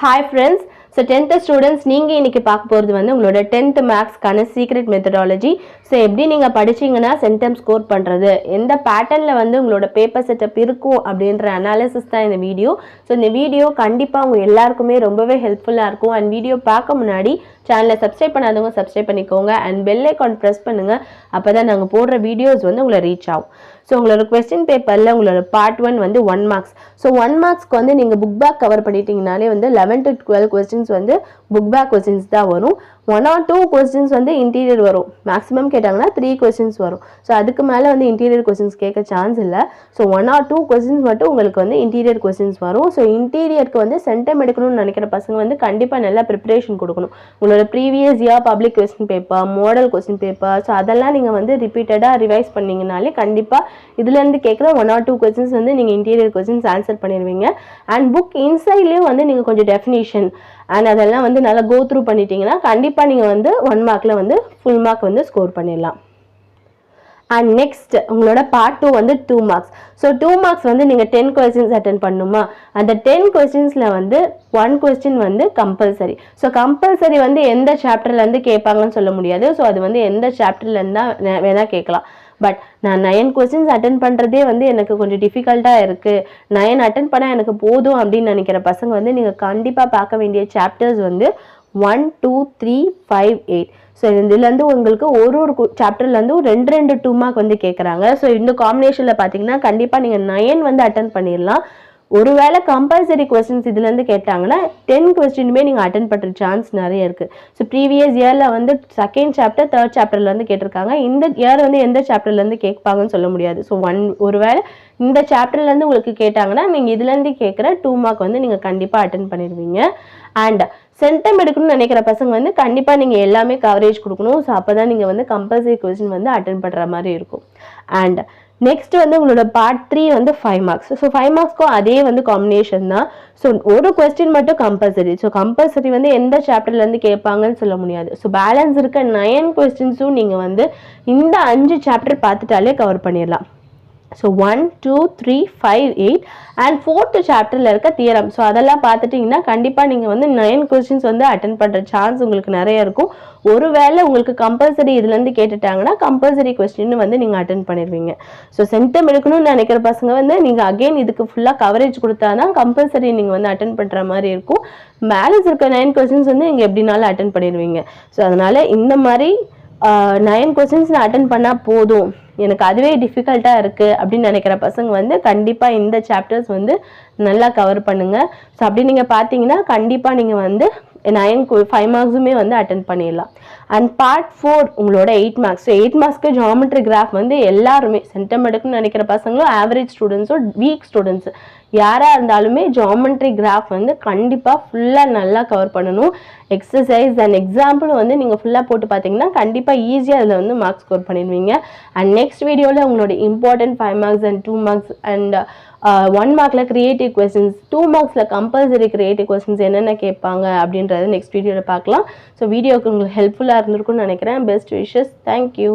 Hi friends, so 10th students நீங்க இன்னைக்கு பார்க்க போறது வந்து உங்களோட 10th மேக்ஸ்க்கான சீக்ரெட் மெத்தடாலஜி. ஸோ எப்படி நீங்கள் படிச்சீங்கன்னா சென்டம் ஸ்கோர் பண்ணுறது, எந்த பேட்டர்னில் வந்து உங்களோட பேப்பர் செட்டப் இருக்கும் அப்படின்ற அனாலிசிஸ் தான் இந்த வீடியோ. ஸோ இந்த வீடியோ கண்டிப்பாக உங்கள் எல்லாருக்குமே ரொம்பவே ஹெல்ப்ஃபுல்லாக இருக்கும். அண்ட் வீடியோ பார்க்க முன்னாடி சேனலை சப்ஸ்கிரைப் பண்ணாதவங்க சப்ஸ்கிரைப் பண்ணிக்கோங்க அண்ட் பெல் ஐக்கான் ப்ரெஸ் பண்ணுங்கள். அப்போ தான் நாங்கள் போடுற வீடியோஸ் வந்து உங்களை ரீச் ஆகும். ஸோ உங்களோட கொஸ்டின் பேப்பரில் உங்களோட பார்ட் 1 வந்து 1 மார்க்ஸ். ஸோ 1 மார்க்ஸ்க்கு வந்து நீங்கள் புக் பேக் கவர் பண்ணிட்டீங்கனாலே வந்து 11 to 12 கொஸ்டின்ஸ் வந்து புக் பேக் கொஸ்டின்ஸ் தான் வரும். 1 or 2 கொஸ்டின்ஸ் வந்து இன்டீரியர் வரும். மேக்ஸிமம் கேட்டாங்கன்னா 3 கொஸ்டின்ஸ் வரும். ஸோ அதுக்கு மேலே வந்து இன்டீரியர் கொஸ்டின்ஸ் கேட்க சான்ஸ் இல்லை. ஸோ 1 or 2 கொஸ்டின்ஸ் மட்டும் உங்களுக்கு வந்து இன்டீரியர் கொஸ்டின்ஸ் வரும். ஸோ இன்டீரியருக்கு வந்து சென்டம் எடுக்கணும்னு நினைக்கிற பசங்க வந்து கண்டிப்பாக நல்லா ப்ரிப்பரேஷன் கொடுக்கணும். உங்களோட previous year public question paper, model question paper, so அதெல்லாம் நீங்கள் வந்து ரிப்பீட்டடாக ரிவைஸ் பண்ணிங்கனாலே கண்டிப்பாக இதுலேருந்து கேட்குற 1 or 2 கொஸ்டின்ஸ் வந்து நீங்கள் இன்டீரியர் கொஸ்டின்ஸ் ஆன்சர் பண்ணிடுவீங்க. அண்ட் புக் இன்சைட்லேயும் வந்து நீங்கள் கொஞ்சம் டெஃபினிஷன் அண்ட் அதெல்லாம் வந்து நல்லா கோ த்ரூ பண்ணிட்டீங்கன்னா கண்டிப்பாக நீங்கள் வந்து 1 மார்க்கில் வந்து ஃபுல் மார்க் வந்து ஸ்கோர் பண்ணிடலாம். அண்ட் நெக்ஸ்ட் உங்களோட பார்ட் 2 வந்து 2 மார்க்ஸ். ஸோ 2 மார்க்ஸ் வந்து நீங்கள் 10 கொஸ்டின்ஸ் அட்டென்ட் பண்ணணுமா? அந்த 10 கொஸ்டின்ஸில் வந்து 1 கொஸ்டின் வந்து கம்பல்சரி. ஸோ கம்பல்சரி வந்து எந்த சாப்டர்லேருந்து கேட்பாங்கன்னு சொல்ல முடியாது. ஸோ அது வந்து எந்த சாப்டர்லேருந்து தான் வேணால் கேட்கலாம். பட் நான் 9 கொஸ்டின்ஸ் அட்டன் பண்ணுறதே வந்து எனக்கு கொஞ்சம் டிஃபிகல்ட்டாக இருக்குது, 9 அட்டன் பண்ணால் எனக்கு போதும் அப்படின்னு நினைக்கிற பசங்க வந்து நீங்கள் கண்டிப்பாக பார்க்க வேண்டிய சாப்டர்ஸ் வந்து 1, 2, 3, 5, 8. ஸோ இதுலேருந்து உங்களுக்கு ஒரு சாப்டர்லேருந்து 2 2 மார்க் வந்து கேட்குறாங்க. ஸோ இந்த காம்பினேஷனில் பார்த்தீங்கன்னா கண்டிப்பாக நீங்கள் 9 வந்து அட்டன் பண்ணிடலாம். ஒருவேளை கம்பல்சரி கொஸ்டின்ஸ் இதுலேருந்து கேட்டாங்கன்னா 10 கொஸ்டினுமே நீங்கள் அட்டன் பண்ணுற சான்ஸ் நிறைய இருக்குது. ஸோ ப்ரீவியஸ் இயரில் வந்து 2nd சாப்டர் 3rd சாப்டர்லேருந்து கேட்டிருக்காங்க. இந்த இயர் வந்து எந்த சாப்டர்லேருந்து கேட்பாங்கன்னு சொல்ல முடியாது. ஸோ ஒருவேளை இந்த சாப்டர்லேருந்து உங்களுக்கு கேட்டாங்கன்னா நீங்கள் இதுலேருந்து கேட்குற 2 மார்க் வந்து நீங்கள் கண்டிப்பாக அட்டன் பண்ணிடுவீங்க. அண்ட் சென்டம் எடுக்கணும்னு நினைக்கிற பசங்க வந்து கண்டிப்பாக நீங்கள் எல்லாமே கவரேஜ் கொடுக்கணும். ஸோ அப்போ தான் நீங்கள் வந்து கம்பல்சரி கொஸ்டின் வந்து அட்டன் பண்ணுற மாதிரி இருக்கும். அண்ட் நெக்ஸ்ட் வந்து உங்களோட பார்ட் 3 வந்து 5 மார்க்ஸ். ஸோ 5 மார்க்ஸ்க்கும் அதே வந்து காம்பினேஷன் தான். ஸோ ஒரு கொஸ்டின் மட்டும் கம்பல்சரி. ஸோ கம்பல்சரி வந்து எந்த சாப்டர்லேருந்து கேட்பாங்கன்னு சொல்ல முடியாது. ஸோ பேலன்ஸ் இருக்க 9 கொஸ்டின்ஸும் நீங்கள் வந்து இந்த 5 சாப்டர் பார்த்துட்டாலே கவர் பண்ணிடலாம். ஸோ 1, 2, 3, 5, 8 அண்ட் 4th சாப்டரில் இருக்க தியரம். ஸோ அதெல்லாம் பார்த்துட்டிங்கன்னா கண்டிப்பாக நீங்கள் வந்து 9 கொஸ்டின்ஸ் வந்து அட்டன் பண்ணுற சான்ஸ் உங்களுக்கு நிறைய இருக்கும். ஒருவேளை உங்களுக்கு கம்பல்சரி இதுலேருந்து கேட்டுட்டாங்கன்னா கம்பல்சரி கொஸ்டின் வந்து நீங்கள் அட்டன் பண்ணிடுவீங்க. ஸோ சென்டம் எடுக்கணும்னு நினைக்கிற பசங்க வந்து நீங்கள் அகெயின் இதுக்கு ஃபுல்லாக கவரேஜ் கொடுத்தா தான் கம்பல்சரி நீங்கள் வந்து அட்டன் பண்ணுற மாதிரி இருக்கும். பேலன்ஸ் இருக்க 9 கொஸ்டின்ஸ் வந்து நீங்கள் எப்படினாலும் அட்டன் பண்ணிடுவீங்க. ஸோ அதனால் இந்த மாதிரி 9 கொஸ்டின்ஸ் நான் அட்டன் பண்ணால் போதும், எனக்கு அதுவே டிஃபிகல்ட்டாக இருக்குது அப்படின்னு நினைக்கிற பசங்க வந்து கண்டிப்பாக இந்த சாப்டர்ஸ் வந்து நல்லா கவர் பண்ணுங்கள். ஸோ அப்படி நீங்கள் பார்த்தீங்கன்னா கண்டிப்பாக நீங்கள் வந்து 5 மார்க்ஸுமே வந்து அட்டன் பண்ணிடலாம். அண்ட் பார்ட் 4 உங்களோட 8 மார்க்ஸ். ஸோ 8 மார்க்ஸ்க்கு ஜியாமெட்ரி கிராஃப் வந்து எல்லாருமே சென்டம் எடுக்கணும்னு நினைக்கிற பசங்களும், ஆவரேஜ் ஸ்டூடெண்ட்ஸும், வீக் ஸ்டூடெண்ட்ஸு யாராக இருந்தாலுமே ஜியாமெட்ரி கிராஃப் வந்து கண்டிப்பாக ஃபுல்லாக நல்லா கவர் பண்ணணும். எக்ஸசைஸ் அண்ட் எக்ஸாம்பிள் வந்து நீங்கள் ஃபுல்லாக போட்டு பார்த்தீங்கன்னா கண்டிப்பாக ஈஸியாக அதில் வந்து மார்க்ஸ் ஸ்கோர் பண்ணிடுவீங்க. அண்ட் நெக்ஸ்ட் வீடியோவில் உங்களோட important 5 marks and 2 marks and 1 மார்க்கில் கிரியேட்டிவ் கொஸ்டின்ஸ், 2 மார்க்ஸில் கம்பல்சரி கிரியேட்டிவ் கொஸ்டின்ஸ் என்னென்ன கேட்பாங்க அப்படின்றது நெக்ஸ்ட் வீடியோவில் பார்க்கலாம். ஸோ வீடியோக்கு உங்களுக்கு ஹெல்ப்ஃபுல்லாக இருந்திருக்கும்னு நினைக்கிறேன். Best wishes. தேங்க்யூ.